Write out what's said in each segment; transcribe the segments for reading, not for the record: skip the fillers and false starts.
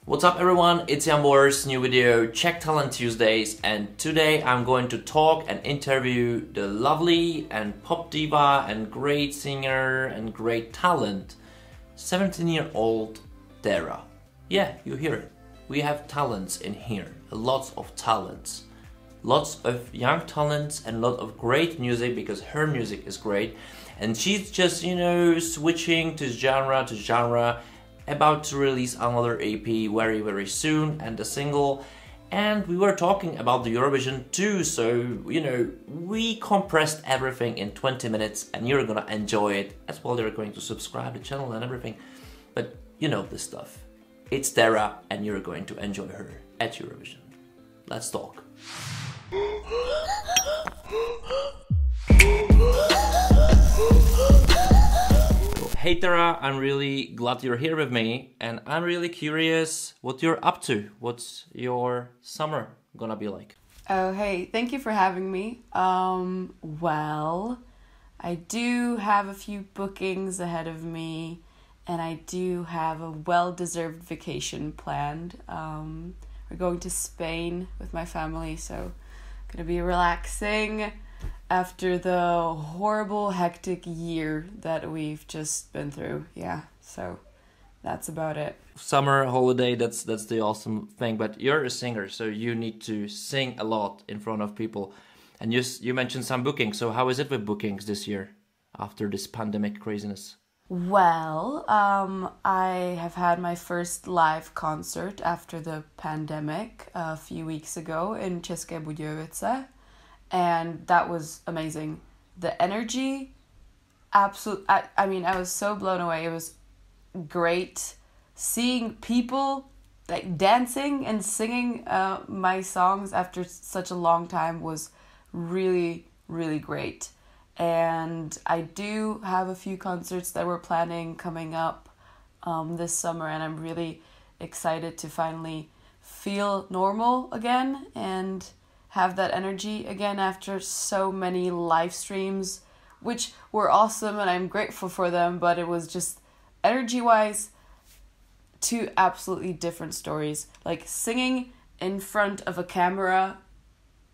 What's up everyone, it's Jan Bors, new video, Czech Talent Tuesdays, and today I'm going to talk and interview the lovely and pop diva and great singer and great talent, 17-year-old Terra. Yeah, you hear it. We have talents in here, lots of talents. Lots of young talents and a lot of great music because her music is great. And she's just, switching to genre, about to release another EP very soon and a single. And we were talking about the Eurovision too, so, we compressed everything in 20 minutes and you're gonna enjoy it. As well, you're going to subscribe to the channel and everything. But you know this stuff. It's Terra and you're going to enjoy her at Eurovision. Let's talk. Hey Terra, I'm really glad you're here with me and I'm really curious what you're up to. What's your summer gonna be like? Oh, hey, thank you for having me. Well, I do have a few bookings ahead of me and I do have a well-deserved vacation planned. We're going to Spain with my family, so gonna be relaxing after the horrible, hectic year that we've just been through. Yeah, so that's about it. Summer holiday, that's the awesome thing, but you're a singer, so you need to sing a lot in front of people. And you mentioned some bookings, so how is it with bookings this year after this pandemic craziness? Well, I have had my first live concert after the pandemic a few weeks ago in Czech Republic. And that was amazing. The energy, I mean, I was so blown away. It was great seeing people like dancing and singing my songs after such a long time was really, really great. And I do have a few concerts that we're planning coming up this summer, and I'm really excited to finally feel normal again and have that energy again after so many live streams, which were awesome and I'm grateful for them, but it was just energy-wise two absolutely different stories. Like singing in front of a camera,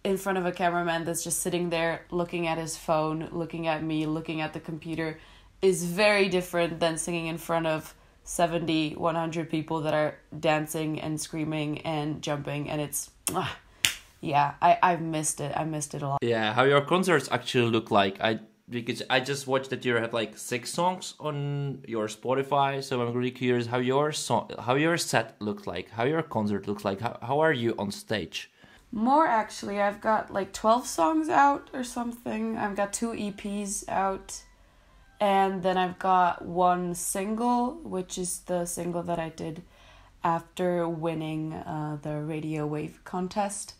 in front of a cameraman that's just sitting there looking at his phone, looking at me, looking at the computer, is very different than singing in front of 70, 100 people that are dancing and screaming and jumping, and it's... yeah, I've missed it. I missed it a lot. Yeah, how your concerts actually look like. Because I just watched that you have like 6 songs on your Spotify, so I'm really curious how your set looks like, how your concert looks like, how are you on stage? More actually, I've got like 12 songs out or something. I've got 2 EPs out, and then I've got 1 single, which is the single that I did after winning the Radio Wave contest.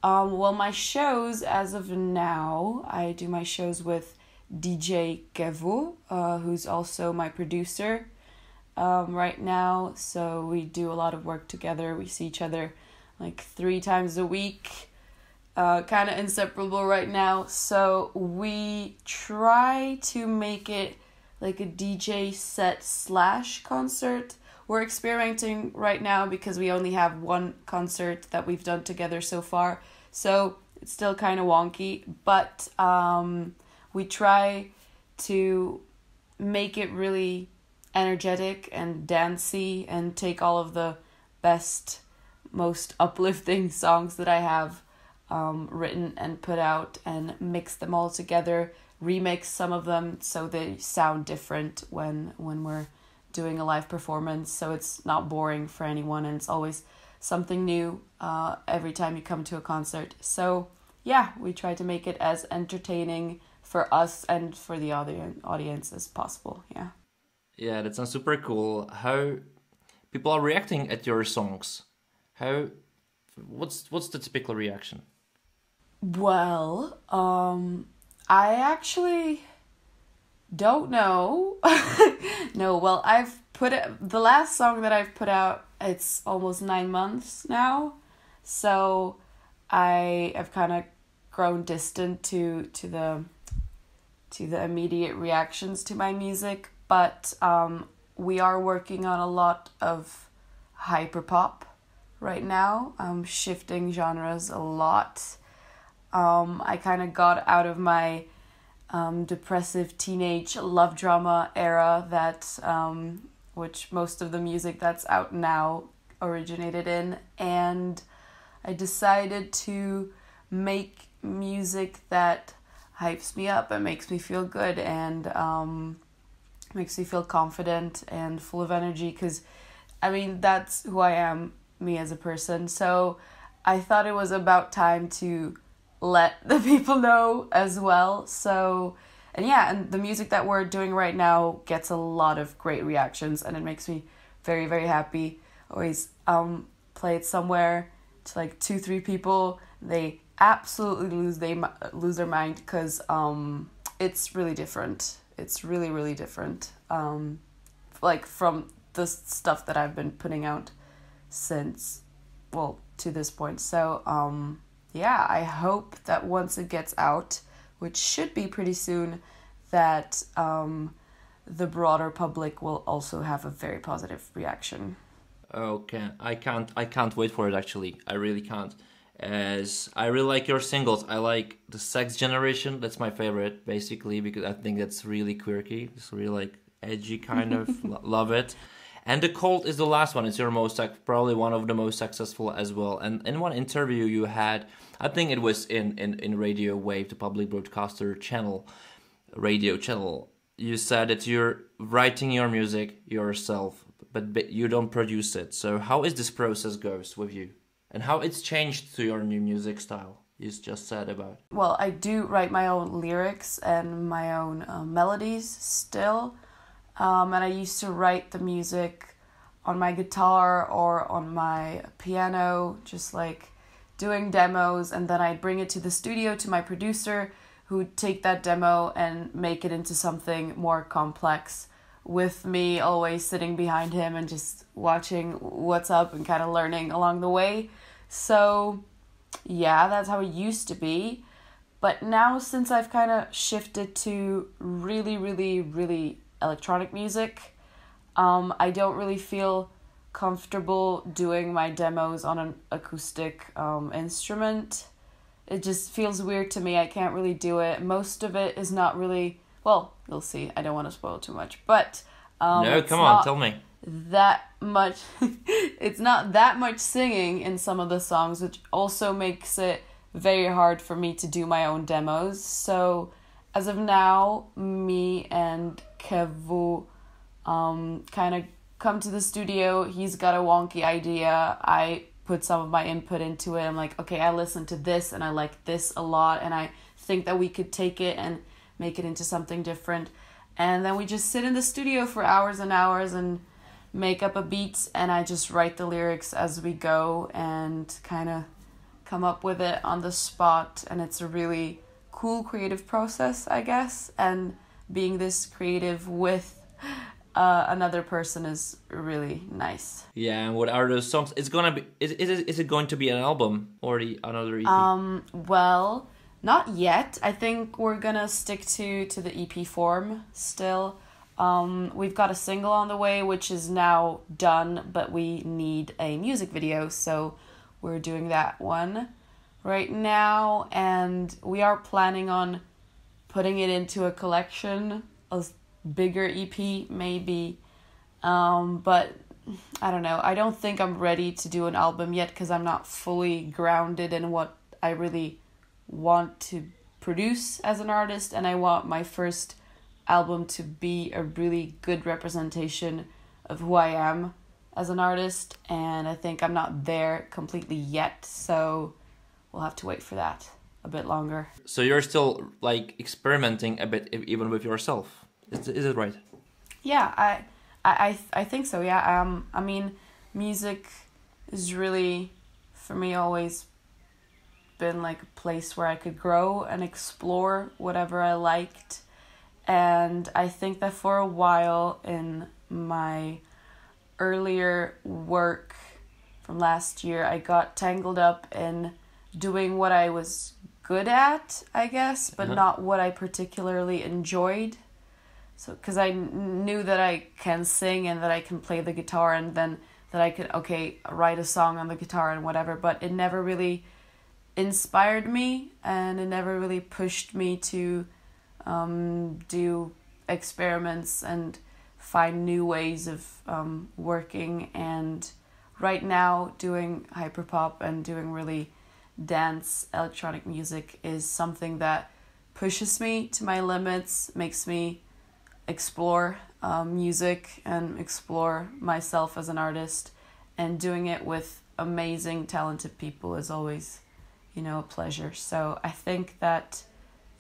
Well, my shows, as of now, I do my shows with DJ Kevu, who's also my producer right now. So we do a lot of work together. We see each other like 3 times a week, kind of inseparable right now. So we try to make it like a DJ set / concert. We're experimenting right now because we only have 1 concert that we've done together so far. So it's still kind of wonky, but we try to make it really energetic and dancey and take all of the best, most uplifting songs that I have written and put out and mix them all together, remix some of them so they sound different when we're doing a live performance, so it's not boring for anyone and it's always something new every time you come to a concert. So yeah, we try to make it as entertaining for us and for the audience as possible. Yeah, that sounds super cool. How people are reacting at your songs? What's the typical reaction? Well, I actually don't know. No, well, I've put the last song that I've put out, it's almost 9 months now, so I have kind of grown distant to the immediate reactions to my music, but we are working on a lot of hyperpop right now. I'm shifting genres a lot. I kind of got out of my depressive teenage love drama era that which most of the music that's out now originated in, and I decided to make music that hypes me up and makes me feel good and makes me feel confident and full of energy, because I mean that's who I am, me as a person. So I thought it was about time to let the people know as well. So, and yeah, and the music that we're doing right now gets a lot of great reactions, and it makes me very, very happy. Always play it somewhere to like 2-3 people. They absolutely lose their mind, because it's really different. It's really, really different. Like from the stuff that I've been putting out since, well, to this point. So yeah, I hope that once it gets out, which should be pretty soon, that the broader public will also have a very positive reaction. Okay, I can't wait for it, actually. I really can't. As I really like your singles. I like the Sex Generation. That's my favorite, basically, because I think that's really quirky. It's really like edgy kind of. Love it. And The Cold is the last one. It's your most, probably one of the most successful as well. And in one interview you had, I think it was in Radio Wave, the public broadcaster channel, radio channel, you said that you're writing your music yourself, but you don't produce it. So how is this process goes with you? And how it's changed to your new music style you just said about? Well, I do write my own lyrics and my own melodies still. And I used to write the music on my guitar or on my piano, just like doing demos, and then I'd bring it to the studio to my producer, who'd take that demo and make it into something more complex, with me always sitting behind him and just watching what's up and kind of learning along the way. So yeah, that's how it used to be. But now, since I've kind of shifted to really, really, really electronic music, I don't really feel comfortable doing my demos on an acoustic instrument. It just feels weird to me. I can't really do it. Most of it is not really, well, you'll see. I don't want to spoil too much, but no, come on, tell me. That much it's not that much singing in some of the songs, which also makes it very hard for me to do my own demos. So as of now, me and Kevu kind of come to the studio. He's got a wonky idea. I put some of my input into it. I'm like, okay, I listened to this and I like this a lot, and I think that we could take it and make it into something different. And then we just sit in the studio for hours and hours and make up a beat, and I just write the lyrics as we go and kind of come up with it on the spot. And it's a really cool creative process, I guess, and being this creative with another person is really nice. Yeah, and what are those songs? It's gonna be, is it going to be an album or another EP? Well, not yet. I think we're gonna stick to the EP form still. We've got a single on the way, which is now done, but we need a music video, so we're doing that one right now, and we are planning on putting it into a collection, a bigger EP maybe, but I don't know. I don't think I'm ready to do an album yet, because I'm not fully grounded in what I really want to produce as an artist, and I want my first album to be a really good representation of who I am as an artist, and I think I'm not there completely yet, so we'll have to wait for that a bit longer. So you're still like experimenting a bit even with yourself, is it right? Yeah, I think so. Yeah. I mean, music is really, for me, always been like a place where I could grow and explore whatever I liked. And I think that for a while in my earlier work from last year, I got tangled up in doing what I was good at, I guess, but not what I particularly enjoyed. So, because I knew that I can sing and that I can play the guitar, and then that I could, okay, write a song on the guitar and whatever, but it never really inspired me, and it never really pushed me to do experiments and find new ways of working. And right now, doing hyperpop and doing really dance electronic music is something that pushes me to my limits, makes me explore music and explore myself as an artist, and doing it with amazing talented people is always, you know, a pleasure. So I think that,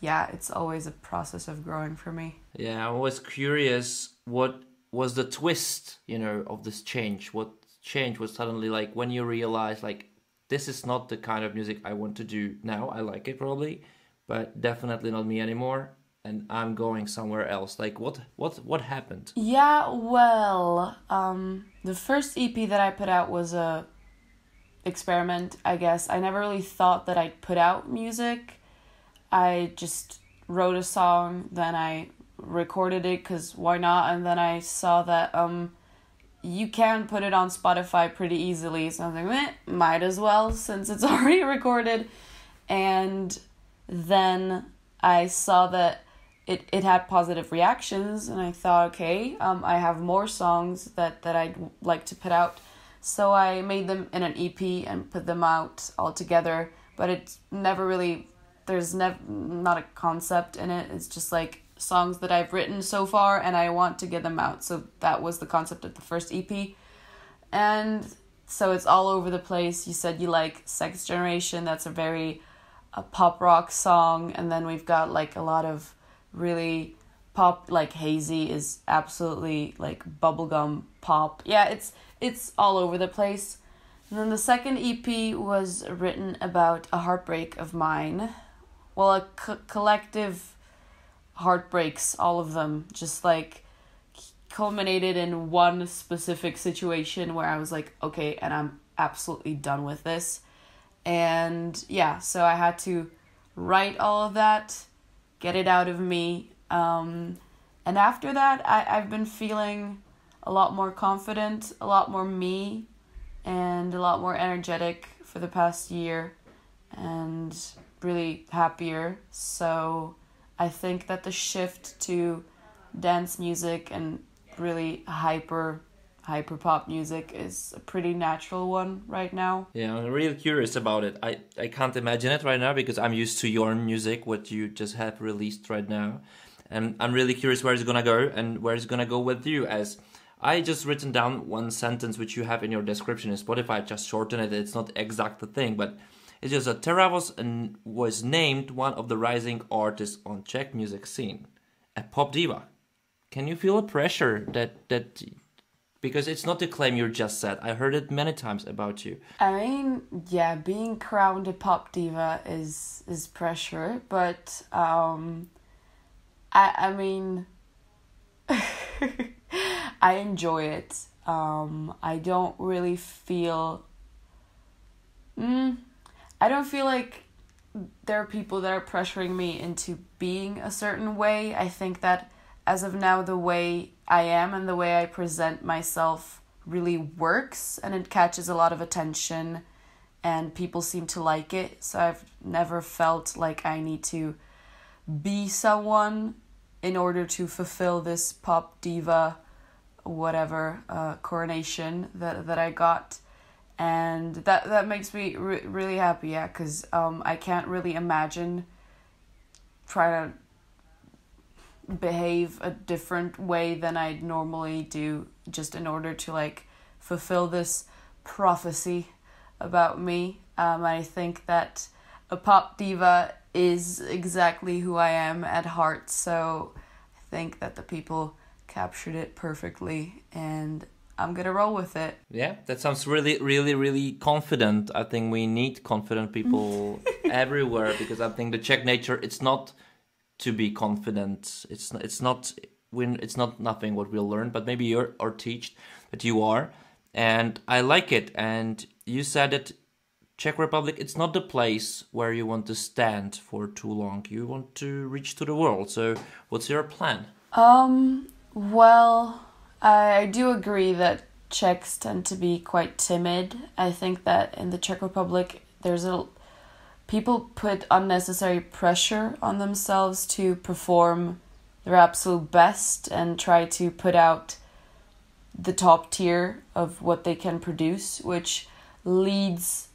yeah, it's always a process of growing for me. Yeah, I was curious, what was the twist, you know, of this change? What change was suddenly like when you realized, like, this is not the kind of music I want to do now. I like it probably, but definitely not me anymore, and I'm going somewhere else. Like, what happened? Yeah, well, the first EP that I put out was a experiment, I guess. I never really thought that I'd put out music. I just wrote a song, then I recorded it because why not, and then I saw that you can put it on Spotify pretty easily, so I was like, might as well since it's already recorded. And then I saw that it had positive reactions, and I thought, okay, I have more songs that I'd like to put out. So I made them in an EP and put them out all together, but it's never really, there's not a concept in it. It's just like songs that I've written so far and I want to get them out. So that was the concept of the first EP. And so it's all over the place. You said you like Sex Generation. That's a very pop rock song. And then we've got like a lot of really pop, like Hazy is absolutely like bubblegum pop. Yeah, it's all over the place. And then the second EP was written about a heartbreak of mine. Well, a collective heartbreaks, all of them, just like culminated in one specific situation where I was like, okay, and I'm absolutely done with this. And yeah, so I had to write all of that, get it out of me. And after that, I've been feeling a lot more confident, a lot more me, and a lot more energetic for the past year, and really happier. So I think that the shift to dance music and really hyper pop music is a pretty natural one right now. Yeah, I'm really curious about it. I can't imagine it right now because I'm used to your music, what you just have released right now. And I'm really curious where it's gonna go and where it's gonna go with you, as I just written down one sentence which you have in your description in Spotify. Just shorten it. It's not exact the thing, but it's just that Terra was named one of the rising artists on Czech music scene, a pop diva. Can you feel a pressure that because it's not the claim you just said. I heard it many times about you. I mean, yeah, being crowned a pop diva is pressure, but I mean I enjoy it. I don't really feel I don't feel like there are people that are pressuring me into being a certain way. I think that as of now, the way I am and the way I present myself really works, and it catches a lot of attention and people seem to like it. So I've never felt like I need to be someone in order to fulfill this pop diva whatever coronation that I got. And that makes me really happy, yeah, because I can't really imagine trying to behave a different way than I normally do just in order to like fulfill this prophecy about me. I think that a pop diva is exactly who I am at heart, so I think that the people captured it perfectly, and I'm gonna roll with it. Yeah, that sounds really, really, really confident. I think we need confident people everywhere, because I think the Czech nature, it's not to be confident. It's not nothing what we'll learn, but maybe you're or teach that you are, and I like it. And you said that Czech Republic, it's not the place where you want to stand for too long. You want to reach to the world. So what's your plan? Well, I do agree that Czechs tend to be quite timid. I think that in the Czech Republic, people put unnecessary pressure on themselves to perform their absolute best and try to put out the top tier of what they can produce, which leads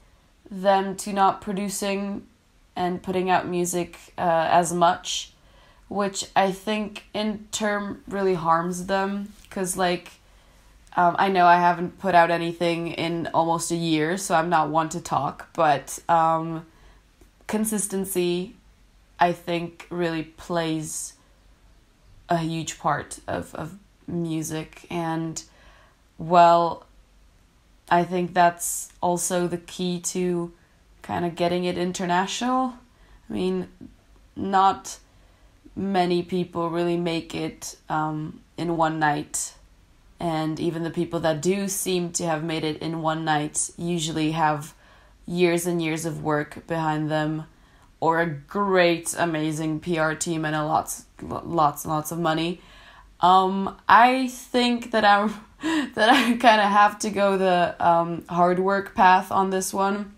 them to not producing and putting out music as much, which I think in turn really harms them, because I know I haven't put out anything in almost a year, so I'm not one to talk, but consistency, I think, really plays a huge part of music. And, well, I think that's also the key to kind of getting it international. I mean, not many people really make it in one night. And even the people that do seem to have made it in one night usually have years and years of work behind them, or a great, amazing PR team and lots of money. I think that I kind of have to go the hard work path on this one.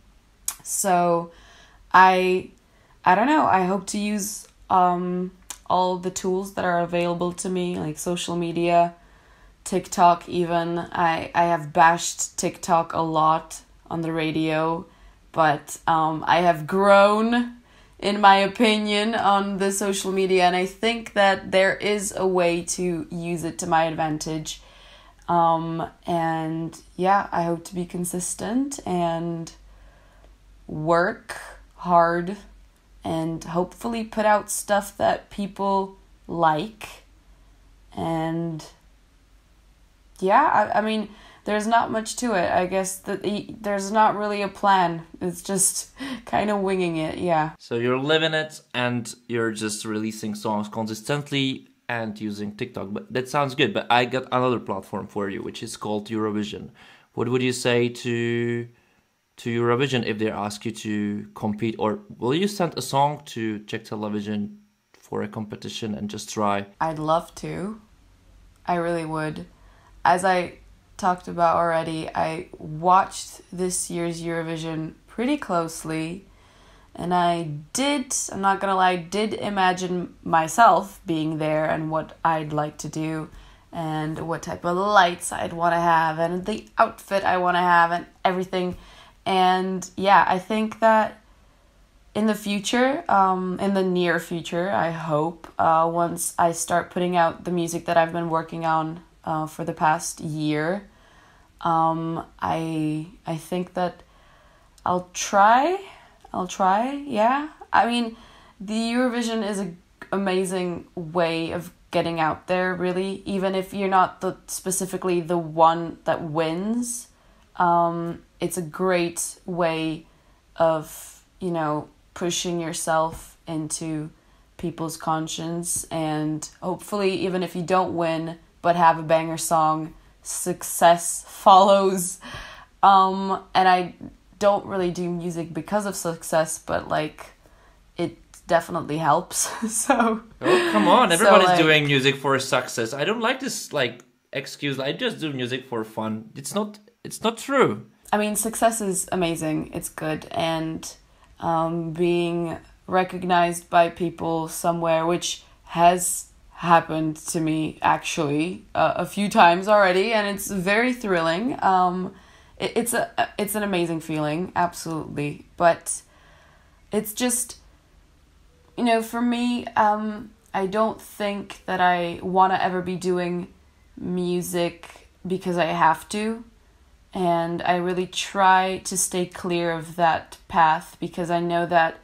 So I don't know. I hope to use all the tools that are available to me, like social media, TikTok even. I have bashed TikTok a lot on the radio, but I have grown, in my opinion, on the social media, and I think that there is a way to use it to my advantage. And yeah, I hope to be consistent and work hard and hopefully put out stuff that people like. And yeah, I mean, there's not much to it. I guess that there's not really a plan. It's just kind of winging it, yeah. So you're living it and you're just releasing songs consistently and using TikTok. But that sounds good. But I got another platform for you, which is called Eurovision. What would you say to Eurovision if they ask you to compete? Or will you send a song to Czech television for a competition and just try? I'd love to. I really would. As I talked about already, I watched this year's Eurovision pretty closely, and I'm not gonna lie, did imagine myself being there and what I'd like to do and what type of lights I'd want to have and the outfit I want to have and everything. And yeah, I think that in the future, in the near future, I hope, once I start putting out the music that I've been working on for the past year, I think that I'll try, yeah. I mean, the Eurovision is an amazing way of getting out there, really, even if you're not specifically the one that wins. It's a great way of, pushing yourself into people's conscience, and hopefully, even if you don't win but have a banger song, success follows. And I don't really do music because of success, but it definitely helps. So oh, come on, everybody's doing music for success. I don't like this excuse. I just do music for fun. It's not true. I mean, success is amazing. It's good, and being recognized by people somewhere, which has happened to me actually a few times already, and it's very thrilling. It's an amazing feeling, absolutely. But it's just, for me, I don't think that I want to ever be doing music because I have to. And I really try to stay clear of that path, because I know that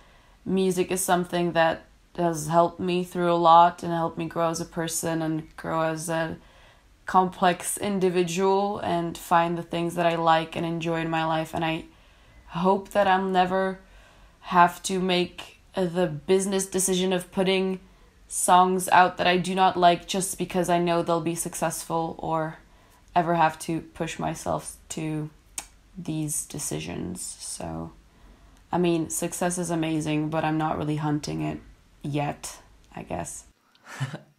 music is something that has helped me through a lot and helped me grow as a person and grow as a complex individual and find the things that I like and enjoy in my life. And I hope that I'll never have to make the business decision of putting songs out that I do not like just because I know they'll be successful, or ever have to push myself to these decisions. So, I mean, success is amazing, but I'm not really hunting it yet, I guess.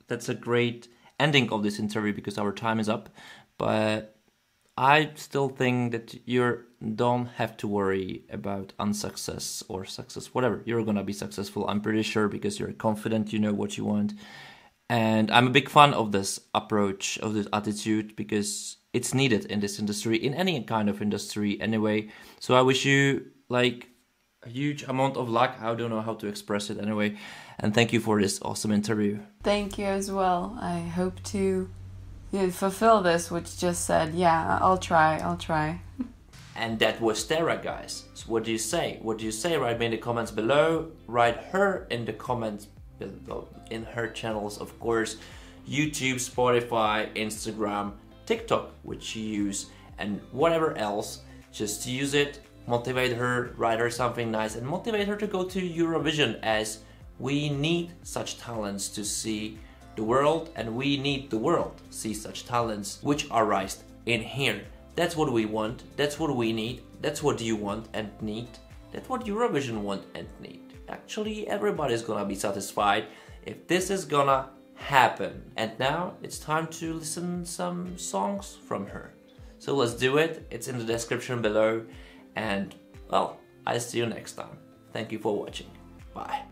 That's a great ending of this interview because our time is up. But I still think that you don't have to worry about unsuccess or success, whatever. You're gonna be successful, I'm pretty sure, because you're confident, you know what you want. And I'm a big fan of this approach, of this attitude, because it's needed in this industry, in any kind of industry anyway. So I wish you like a huge amount of luck. I don't know how to express it anyway. And thank you for this awesome interview. Thank you as well. I hope to fulfill this, which just said, yeah, I'll try. And that was Terra, guys. So what do you say? What do you say? Write me in the comments below. Write her in the comments below, in her channels, of course. YouTube, Spotify, Instagram, TikTok, which you use, and whatever else. Just use it, motivate her, write her something nice, and motivate her to go to Eurovision, as we need such talents to see the world, and we need the world to see such talents which are raised in here. That's what we want, that's what we need, that's what you want and need, that's what Eurovision want and need. Actually, everybody's gonna be satisfied if this is gonna happen. And now it's time to listen some songs from her. So let's do it, it's in the description below, and well, I'll see you next time. Thank you for watching, bye.